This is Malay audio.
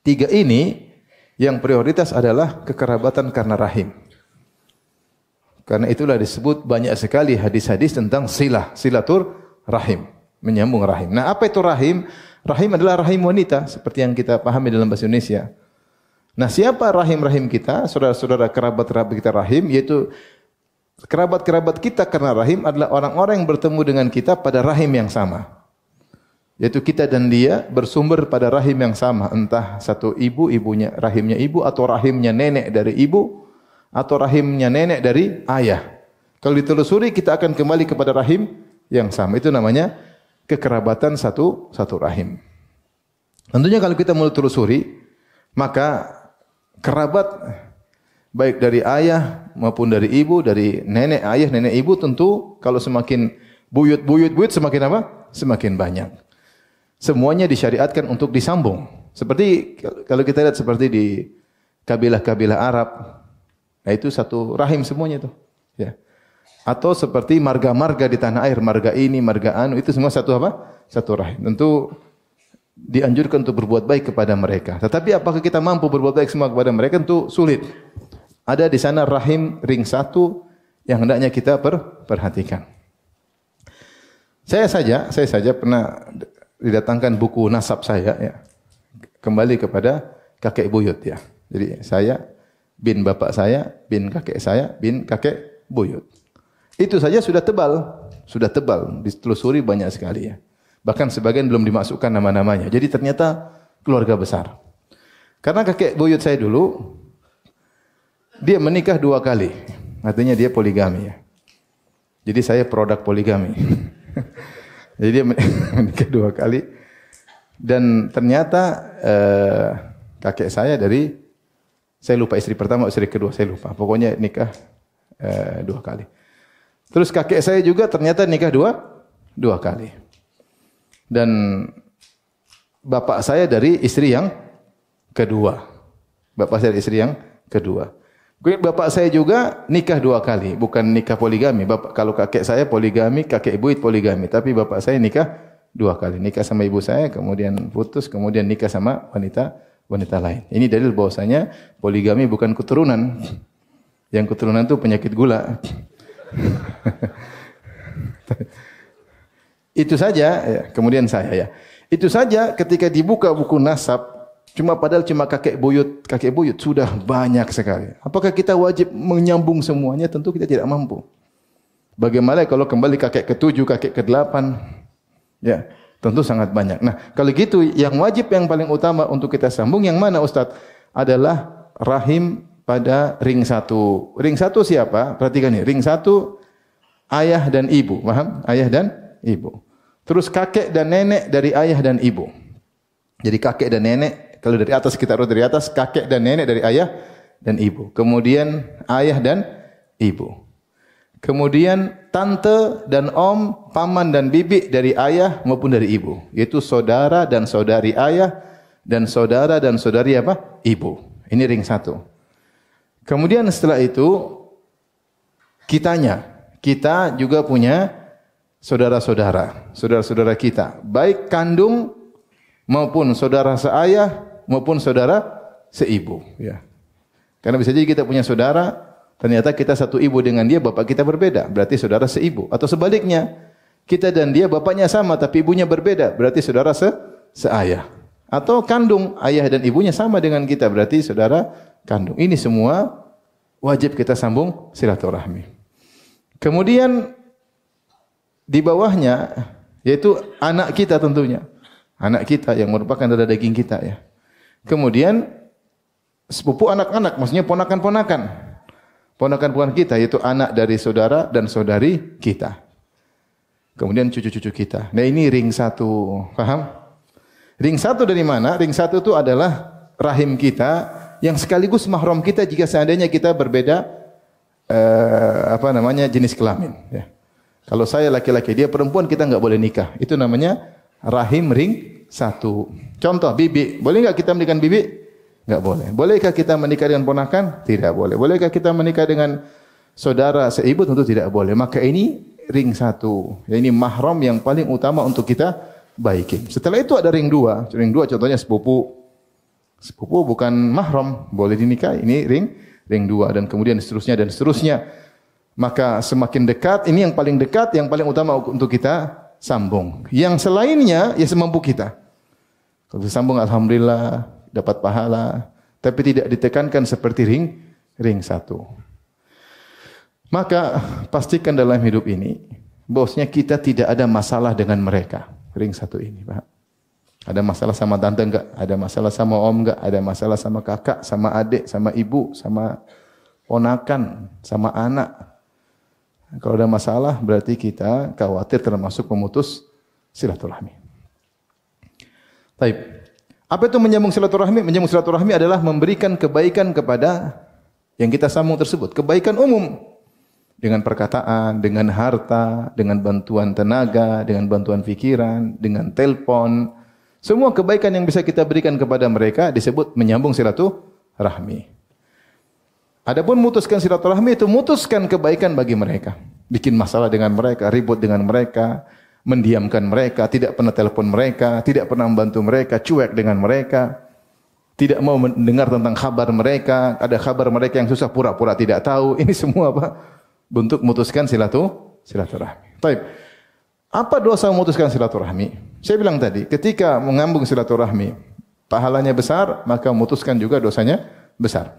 Tiga ini yang prioritas adalah kekerabatan karena rahim. Karena itulah disebut banyak sekali hadis-hadis tentang silatur rahim, menyambung rahim. Nah, apa itu rahim? Rahim adalah rahim wanita seperti yang kita pahami dalam bahasa Indonesia. Nah, siapa rahim-rahim kita? Saudara-saudara kerabat-kerabat kita rahim, yaitu kerabat-kerabat kita karena rahim adalah orang-orang yang bertemu dengan kita pada rahim yang sama. Yaitu kita dan dia bersumber pada rahim yang sama, entah satu ibu, ibunya rahimnya ibu, atau rahimnya nenek dari ibu, atau rahimnya nenek dari ayah. Kalau ditelusuri kita akan kembali kepada rahim yang sama. Itu namanya kekerabatan satu rahim. Tentunya kalau kita mau telusuri, maka kerabat baik dari ayah maupun dari ibu, dari nenek ayah, nenek ibu, tentu kalau semakin buyut semakin apa? Semakin banyak. Semuanya disyariatkan untuk disambung. Seperti kalau kita lihat seperti di kabilah-kabilah Arab, nah itu satu rahim semuanya itu. Ya. Atau seperti marga-marga di tanah air, marga ini, marga anu, itu semua satu apa? Satu rahim. Tentu dianjurkan untuk berbuat baik kepada mereka. Tetapi apakah kita mampu berbuat baik semua kepada mereka? Tentu sulit. Ada di sana rahim ring satu yang hendaknya kita perhatikan. Saya saja pernah didatangkan buku nasab saya, ya. Kembali kepada kakek buyut, ya. Jadi saya bin bapak saya, bin kakek saya, bin kakek buyut. Itu saja sudah tebal, ditelusuri banyak sekali, ya. Bahkan sebagian belum dimasukkan nama-namanya. Jadi ternyata keluarga besar. Karena kakek buyut saya dulu, dia menikah 2 kali. Artinya dia poligami, ya. Jadi saya produk poligami. Jadi dia menikah 2 kali. Dan ternyata kakek saya saya lupa istri pertama, istri kedua, saya lupa. Pokoknya nikah 2 kali. Terus kakek saya juga ternyata nikah 2 kali. Dan bapak saya dari istri yang kedua. Bapak saya dari istri yang kedua. Bapak saya juga nikah 2 kali, bukan nikah poligami. Kalau kakek saya poligami, kakek ibu poligami. Tapi bapak saya nikah 2 kali. Nikah sama ibu saya, kemudian putus, kemudian nikah sama wanita lain. Ini dalil bahwasanya poligami bukan keturunan. Yang keturunan itu penyakit gula. Itu saja, ya. Kemudian saya, ya. Itu saja ketika dibuka buku nasab, padahal cuma kakek buyut sudah banyak sekali. Apakah kita wajib menyambung semuanya? Tentu kita tidak mampu. Bagaimana kalau kembali kakek ke-7, kakek ke-8? Ya, tentu sangat banyak. Nah, kalau gitu yang wajib yang paling utama untuk kita sambung yang mana, Ustaz? Adalah rahim pada ring 1. Ring 1 siapa? Perhatikan nih, ring 1 ayah dan ibu, paham? Ayah dan ibu. Terus kakek dan nenek dari ayah dan ibu. Jadi kakek dan nenek, kalau dari atas kita urut dari atas, kakek dan nenek dari ayah dan ibu. Kemudian ayah dan ibu. Kemudian tante dan om, paman dan bibi dari ayah maupun dari ibu. Yaitu saudara dan saudari ayah dan saudara dan saudari apa? Ibu. Ini ring 1. Kemudian setelah itu kita juga punya saudara-saudara kita, baik kandung maupun saudara seayah maupun saudara seibu, ya. Karena bisa jadi kita punya saudara, ternyata kita satu ibu dengan dia, bapak kita berbeda, berarti saudara seibu. Atau sebaliknya, kita dan dia bapaknya sama tapi ibunya berbeda, berarti saudara seayah. Atau kandung, ayah dan ibunya sama dengan kita, berarti saudara kandung. Ini semua wajib kita sambung silaturahmi. Kemudian di bawahnya yaitu anak kita tentunya. Anak kita yang merupakan darah daging kita, ya. Kemudian sepupu anak-anak, maksudnya ponakan-ponakan. Ponakan-ponakan kita yaitu anak dari saudara dan saudari kita. Kemudian cucu-cucu kita. Nah, ini ring 1, paham? Ring 1 dari mana? Ring 1 itu adalah rahim kita yang sekaligus mahram kita jika seandainya kita berbeda jenis kelamin, ya. Kalau saya laki-laki, dia perempuan, kita enggak boleh nikah. Itu namanya rahim ring 1. Contoh, bibi. Boleh enggak kita menikah bibi? Enggak boleh. Bolehkah kita menikah dengan ponakan? Tidak boleh. Bolehkah kita menikah dengan saudara seibu? Tentu tidak boleh. Maka ini ring 1. Ya, ini mahram yang paling utama untuk kita baikin. Setelah itu ada ring 2. Ring 2 contohnya sepupu Sepupu bukan mahram, boleh dinikahi. Ini ring 2 dan kemudian seterusnya dan seterusnya. Maka semakin dekat, ini yang paling dekat, yang paling utama untuk kita sambung. Yang selainnya ya semampu kita. Kalau sambung alhamdulillah dapat pahala, tapi tidak ditekankan seperti ring 1. Maka pastikan dalam hidup ini bosnya kita tidak ada masalah dengan mereka. Ring 1 ini, Pak. Ada masalah sama tante enggak? Ada masalah sama om enggak? Ada masalah sama kakak, sama adik, sama ibu, sama ponakan, sama anak. Kalau ada masalah berarti kita khawatir termasuk memutus silaturahmi. Baik. Apa itu menyambung silaturahmi? Menyambung silaturahmi adalah memberikan kebaikan kepada yang kita sambung tersebut. Kebaikan umum. Dengan perkataan, dengan harta, dengan bantuan tenaga, dengan bantuan fikiran, dengan telpon. Semua kebaikan yang bisa kita berikan kepada mereka disebut menyambung silaturahmi. Adapun memutuskan silaturahmi itu memutuskan kebaikan bagi mereka. Bikin masalah dengan mereka, ribut dengan mereka, mendiamkan mereka, tidak pernah telepon mereka, tidak pernah membantu mereka, cuek dengan mereka, tidak mau mendengar tentang kabar mereka, ada kabar mereka yang susah pura-pura tidak tahu. Ini semua apa? Bentuk memutuskan silaturahmi. Baik. Apa dosa memutuskan silaturahmi? Saya bilang tadi, ketika mengambung silaturahmi, pahalanya besar, maka memutuskan juga dosanya besar.